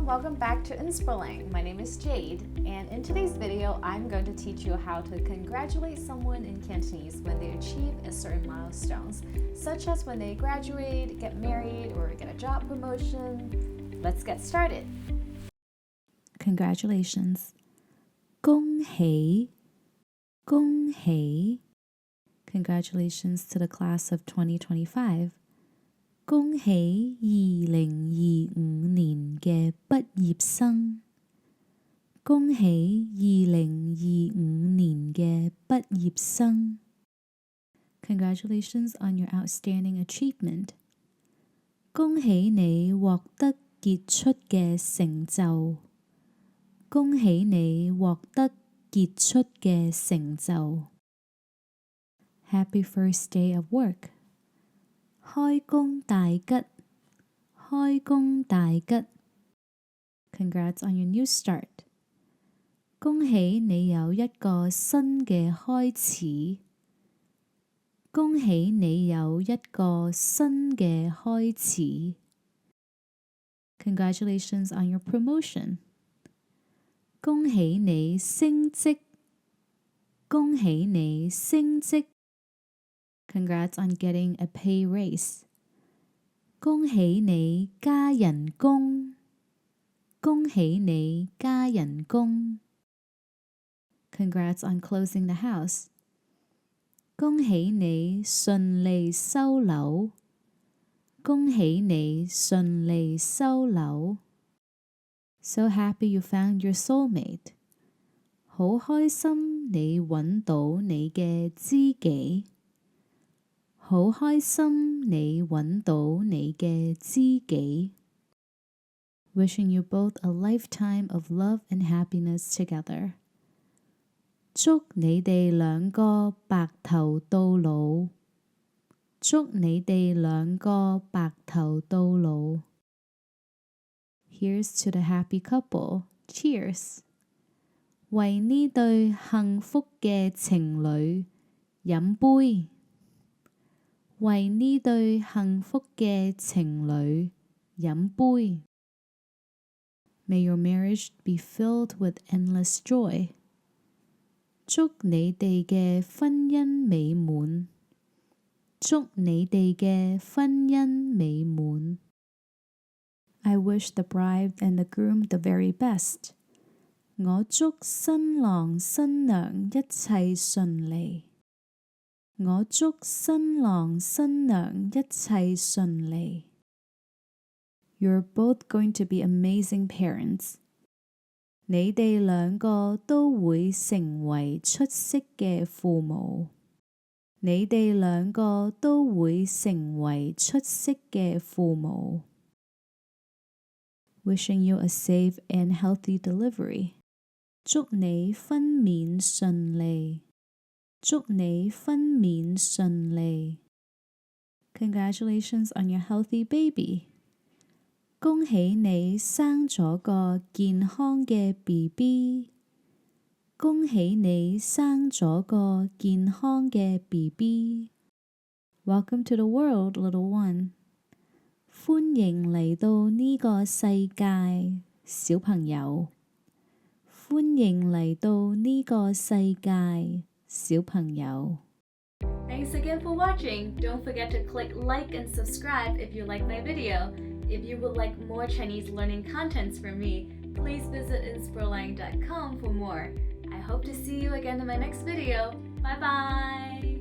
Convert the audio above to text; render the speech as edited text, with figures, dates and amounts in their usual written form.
welcome back to Inspirlang. My name is Jade, and in today's video, I'm going to teach you how to congratulate someone in Cantonese when they achieve a certain milestones, such as when they graduate, get married, or get a job promotion. Let's get started. Congratulations. 恭喜,恭喜. Congratulations to the class of 2025. 恭喜2025年嘅畢業生。恭喜2025年嘅畢業生。Congratulations on your outstanding achievement. 恭喜你獲得傑出嘅成就。恭喜你獲得傑出嘅成就。Happy first day of work. 開工大吉，開工大吉。Congrats on your new start. 恭喜你有一個新嘅開始。恭喜你有一個新嘅開始。Congratulations on your promotion. 恭喜你升職，恭喜你升職。Congrats on getting a pay raise. 恭喜你加人工，恭喜你加人工。Congrats on closing the house. 恭喜你順利收樓，恭喜你順利收樓。So happy you found your soulmate. 好開心你揾到你嘅知己。好開心你揾到你嘅知己。Wishing you both a lifetime of love and happiness together. 祝你哋兩個白頭到老。祝你哋兩個白頭到老。Here's to the happy couple. Cheers. 為呢對幸福嘅情侶飲杯。為呢對幸福嘅情侶飲杯。May your marriage be filled with endless joy. 祝你哋嘅婚姻美滿。祝你哋嘅婚姻美滿。I wish the bride and the groom the very best. 我祝新郎新娘一切順利。我祝新郎新娘一切順利。You're both going to be amazing parents. 你哋兩個都會成為出色嘅父母。你哋兩個都會成為出色嘅父母。Wishing you a safe and healthy delivery. 祝你分娩順利。祝你分娩順利。Congratulations on your healthy baby. 恭喜你生咗個健康嘅 BB。恭喜你生咗個健康嘅 BB。Welcome to the world, little one. 歡迎嚟到呢個世界，小朋友。歡迎嚟到呢個世界，小朋友。Thanks again for watching. Don't forget to click like and subscribe if you like my video. If you would like more Chinese learning contents from me, please visit inspirlang.com for more. I hope to see you again in my next video. Bye bye!